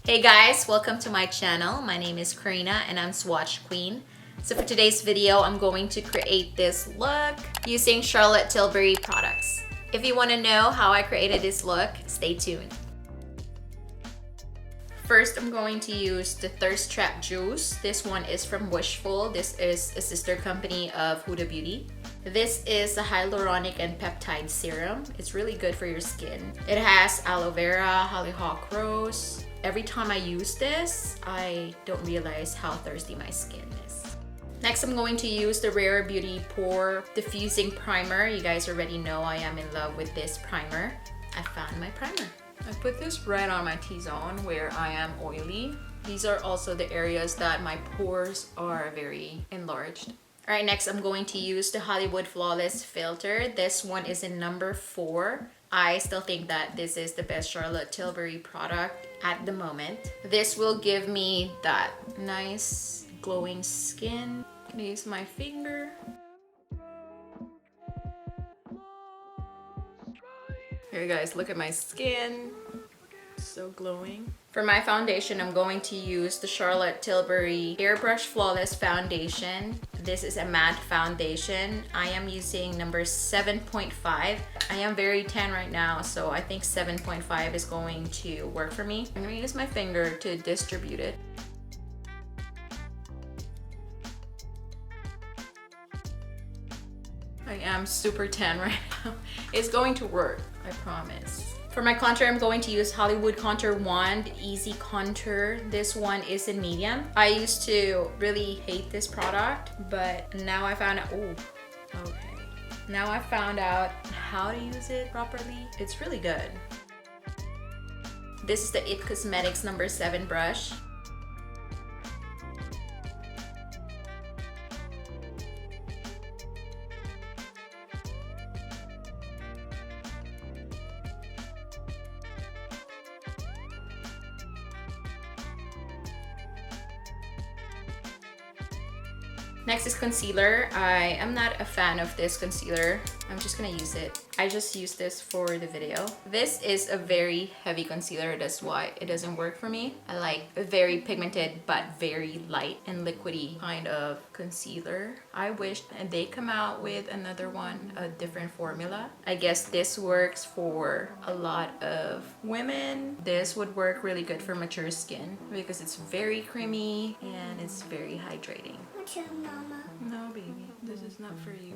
Hey guys, welcome to my channel. My name is Karina and I'm SwatchQueen. So for today's video, I'm going to create this look using Charlotte Tilbury products. If you want to know how I created this look, stay tuned. First, I'm going to use the Thirst Trap Juice. This one is from Wishful. This is a sister company of Huda Beauty. This is a hyaluronic and peptide serum. It's really good for your skin. It has aloe vera, hollyhock rose. Every time I use this, I don't realize how thirsty my skin is. Next, I'm going to use the Rare Beauty Pore Diffusing Primer. You guys already know I am in love with this primer. I found my primer. I put this right on my T-zone where I am oily. These are also the areas that my pores are very enlarged. All right, next I'm going to use the Hollywood Flawless Filter. This one is in number 4. I still think that this is the best Charlotte Tilbury product at the moment. This will give me that nice glowing skin. I'm gonna use my finger. Here you guys, look at my skin. So glowing. For my foundation, I'm going to use the Charlotte Tilbury Airbrush Flawless Foundation. This is a matte foundation. I am using number 7.5. I am very tan right now, so I think 7.5 is going to work for me. I'm gonna use my finger to distribute it. I am super tan right now. It's going to work, I promise. For my contour, I'm going to use Hollywood Contour Wand Easy Contour. This one is in medium. I used to really hate this product, but now I found out, Now I found out how to use it properly. It's really good. This is the IT Cosmetics number 7 brush. Next is concealer. I am not a fan of this concealer. I'm just gonna use it. I just used this for the video. This is a very heavy concealer. That's why it doesn't work for me. I like a very pigmented but very light and liquidy kind of concealer. I wish they come out with another one, a different formula. I guess this works for a lot of women. This would work really good for mature skin because it's very creamy and it's very hydrating. Mama. No, baby, this is not for you.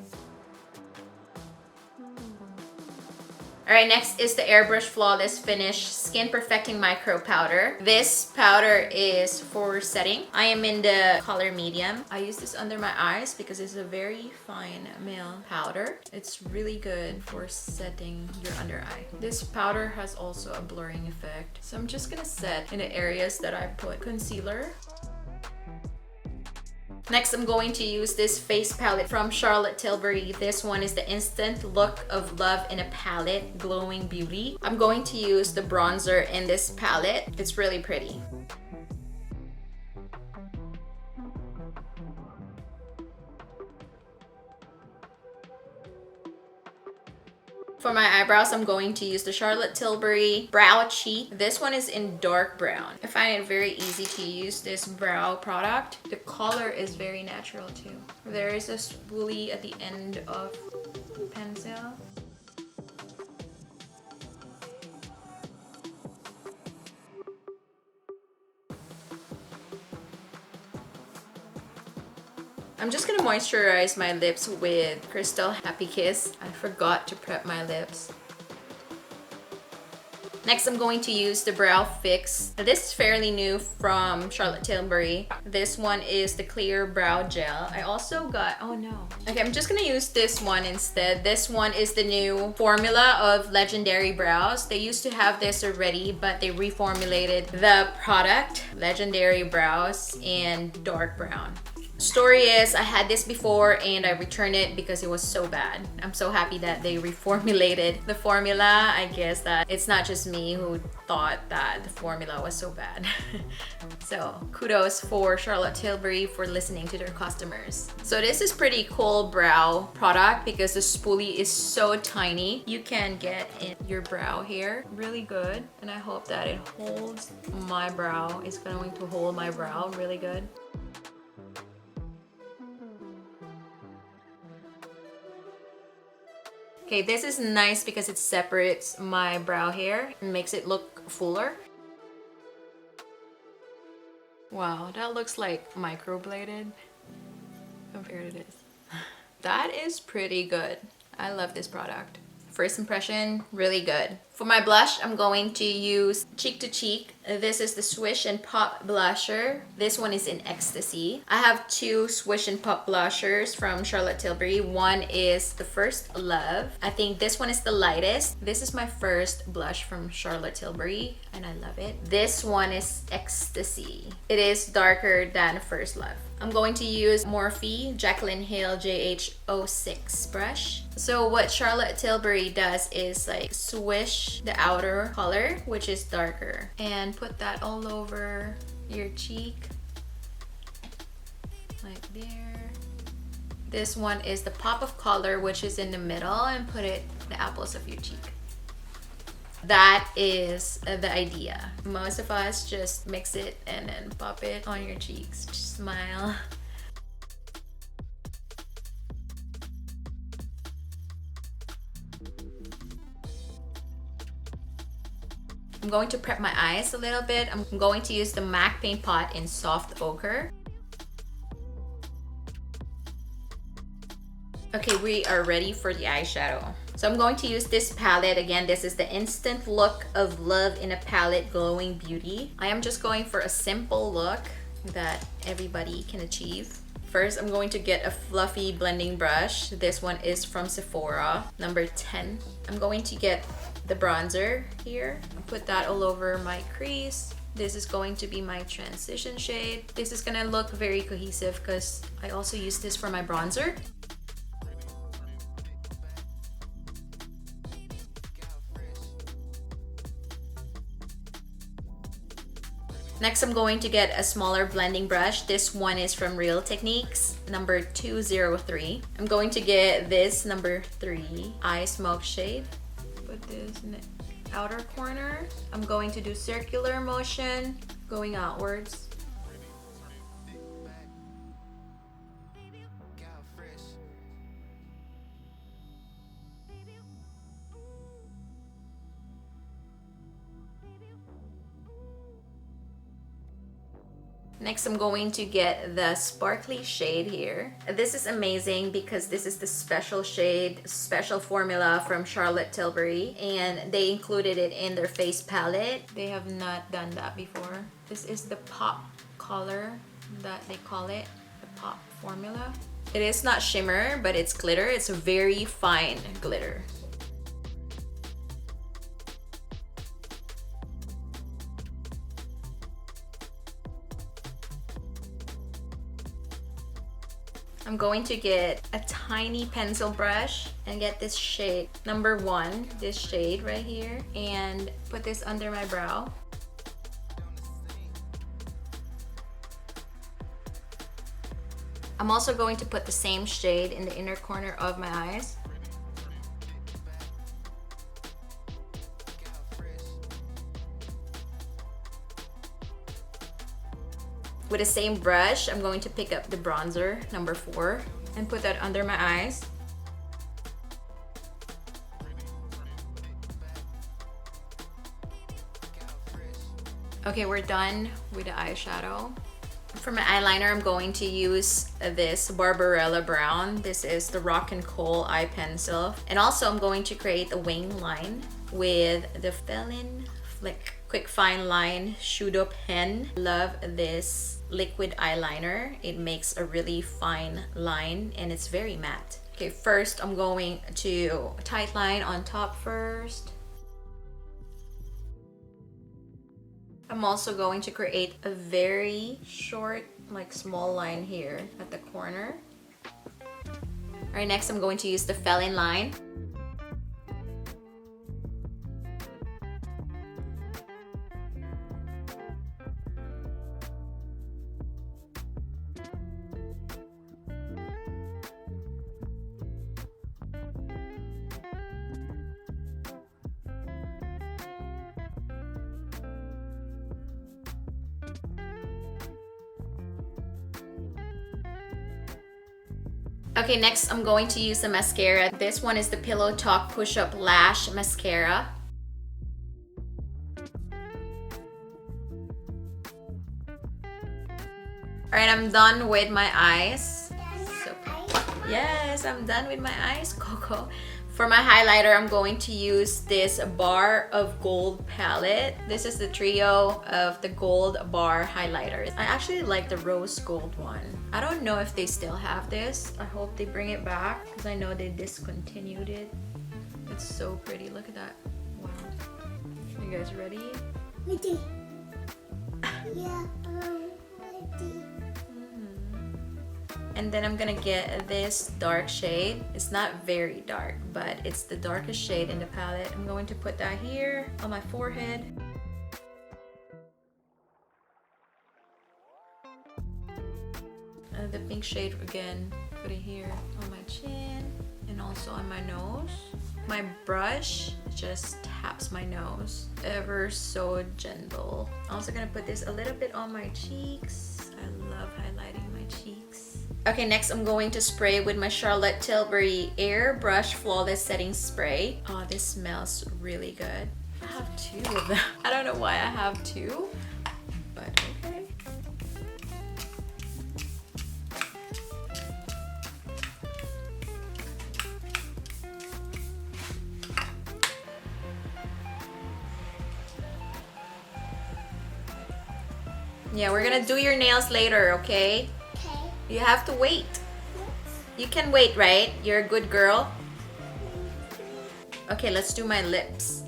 Alright, next is the Airbrush Flawless Finish Skin Perfecting Micro Powder. This powder is for setting. I am in the color medium. I use this under my eyes because it's a very fine male powder. It's really good for setting your under eye. This powder has also a blurring effect. So I'm just gonna set in the areas that I put concealer. Next, I'm going to use this face palette from Charlotte Tilbury. This one is the Instant Look of Love in a Palette Glowing Beauty. I'm going to use the bronzer in this palette. It's really pretty. For my eyebrows, I'm going to use the Charlotte Tilbury Brow Cheat. This one is in dark brown. I find it very easy to use this brow product. The color is very natural too. There is a spoolie at the end of the pencil. I'm just gonna moisturize my lips with Crystal Happy Kiss. I forgot to prep my lips. Next, I'm going to use the Brow Fix. This is fairly new from Charlotte Tilbury. This one is the Clear Brow Gel. I also got, Okay, I'm just gonna use this one instead. This one is the new formula of Legendary Brows. They used to have this already, but they reformulated the product, Legendary Brows in dark brown. Story is, I had this before and I returned it because it was so bad. I'm so happy that they reformulated the formula. I guess that it's not just me who thought that the formula was so bad. So kudos for Charlotte Tilbury for listening to their customers. So this is pretty cool brow product because the spoolie is so tiny. You can get in your brow here really good. And I hope that it holds my brow. It's going to hold my brow really good. Okay, this is nice because it separates my brow hair and makes it look fuller. Wow, that looks like microbladed compared to this. That is pretty good. I love this product. First impression, really good. For my blush, I'm going to use Cheek to Cheek. This is the Swish and Pop blusher. This one is in Ecstasy. I have two Swish and Pop blushers from Charlotte Tilbury. One is the First Love. I think this one is the lightest. This is my first blush from Charlotte Tilbury and I love it. This one is Ecstasy. It is darker than First Love. I'm going to use Morphe Jaclyn Hill JH06 brush. So what Charlotte Tilbury does is like swish the outer color, which is darker, and put that all over your cheek, like there. This one is the pop of color, which is in the middle, and put it the apples of your cheek. That is the idea. Most of us just mix it and then pop it on your cheeks. Just smile. I'm going to prep my eyes a little bit. I'm going to use the MAC Paint Pot in Soft Ochre. Okay, we are ready for the eyeshadow. So I'm going to use this palette. Again, this is the Instant Look of Love in a Palette Glowing Beauty. I am just going for a simple look that everybody can achieve. First, I'm going to get a fluffy blending brush. This one is from Sephora, number 10. I'm going to get the bronzer here. I'll put that all over my crease. This is going to be my transition shade. This is gonna look very cohesive because I also use this for my bronzer. Next, I'm going to get a smaller blending brush. This one is from Real Techniques, number 203. I'm going to get this number 3 Eye Smoke shade. Put this in the outer corner. I'm going to do circular motion going outwards. Next, I'm going to get the sparkly shade here. This is amazing because this is the special shade, special formula from Charlotte Tilbury, and they included it in their face palette. They have not done that before. This is the pop color that they call it, the pop formula. It is not shimmer, but it's glitter. It's a very fine glitter. I'm going to get a tiny pencil brush and get this shade, number 1, this shade right here, and put this under my brow. I'm also going to put the same shade in the inner corner of my eyes. With the same brush, I'm going to pick up the bronzer, number 4, and put that under my eyes. Okay, we're done with the eyeshadow. For my eyeliner, I'm going to use this Barbarella Brown. This is the Rock and Coal eye pencil. And also, I'm going to create a wing line with the Felin Flick Quick Fine Line Shudo pen. Love this liquid eyeliner. It makes a really fine line and it's very matte. Okay, first I'm going to tight line on top first. I'm also going to create a very short like small line here at the corner. All right, next I'm going to use the felon line. Okay, next I'm going to use the mascara. This one is the Pillow Talk Push Up Lash Mascara. Alright, I'm done with my eyes. So, yes, I'm done with my eyes, Coco. For my highlighter, I'm going to use this Bar of Gold palette. This is the trio of the gold bar highlighters. I actually like the rose gold one. I don't know if they still have this. I hope they bring it back because I know they discontinued it. It's so pretty. Look at that. Wow. Are you guys ready? Ready. Yeah, ready. And then I'm gonna get this dark shade. It's not very dark, but it's the darkest shade in the palette. I'm going to put that here on my forehead. The pink shade again, put it here on my chin and also on my nose. My brush just taps my nose ever so gentle. I'm also gonna put this a little bit on my cheeks. I love highlighting my cheeks. Okay, next I'm going to spray with my Charlotte Tilbury Airbrush Flawless Setting Spray. Oh, this smells really good. I have two of them. I don't know why I have two, but okay. Yeah, we're gonna do your nails later, okay? You have to wait. You can wait, right? You're a good girl. Okay, let's do my lips.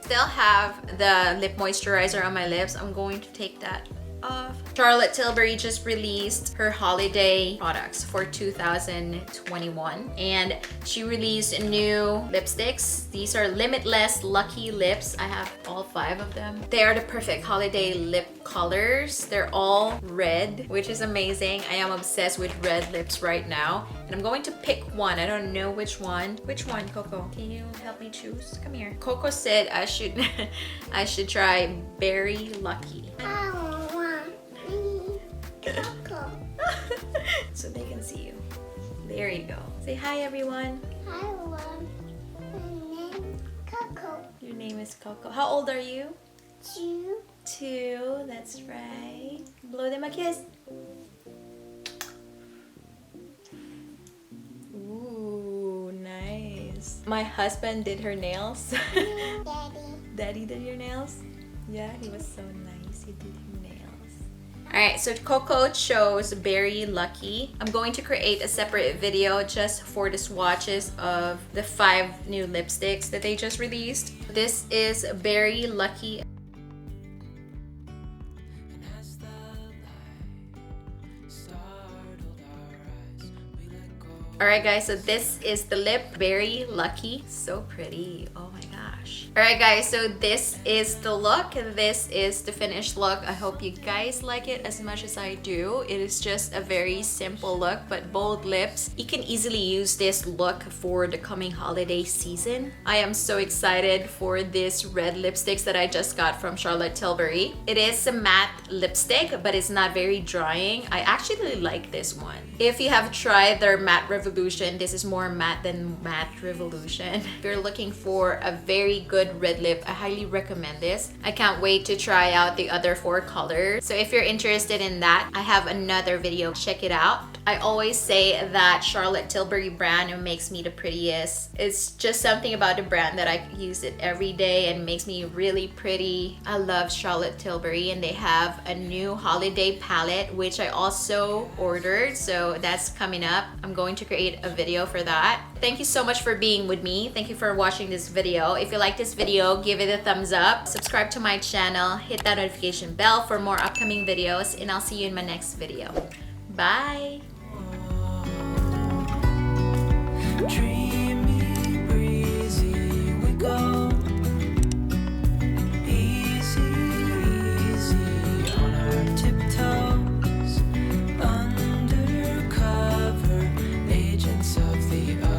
Still have the lip moisturizer on my lips. I'm going to take that off. Charlotte Tilbury just released her holiday products for 2021, and she released new lipsticks. These are Limitless Lucky Lips. I have all 5 of them. They are the perfect holiday lip colors. They're all red, which is amazing. I am obsessed with red lips right now, and I'm going to pick one. I don't know which one. Which one, Coco? Can you help me choose? Come here. Coco said I should I should try Berry Lucky. Coco. So they can see you. There you go. Say hi, everyone. Hi, everyone. My name is Coco. Your name is Coco. How old are you? 2. 2. That's right. Blow them a kiss. Ooh, nice. My husband did her nails. Daddy. Daddy did your nails? Yeah, he was so nice. He did her nails. Alright, so Coco chose Berry Lucky. I'm going to create a separate video just for the swatches of the 5 new lipsticks that they just released. This is Berry Lucky. Alright guys, so this is the lip, Berry Lucky. So pretty, oh my gosh. Alright guys, so this is the look. This is the finished look. I hope you guys like it as much as I do. It is just a very simple look, but bold lips. You can easily use this look for the coming holiday season. I am so excited for this red lipsticks that I just got from Charlotte Tilbury. It is a matte lipstick, but it's not very drying. I actually like this one. If you have tried their Matte Revolution, this is more matte than Matte Revolution. If you're looking for a very good red lip, I highly recommend this. I can't wait to try out the other 4 colors. So if you're interested in that, I have another video. Check it out. I always say that Charlotte Tilbury brand makes me the prettiest. It's just something about the brand that I use it every day and makes me really pretty. I love Charlotte Tilbury, and they have a new holiday palette which I also ordered, so that's coming up. I'm going to create create a video for that. Thank you so much for being with me. Thank you for watching this video. If you like this video, give it a thumbs up. Subscribe to my channel. Hit that notification bell for more upcoming videos. And I'll see you in my next video. Bye!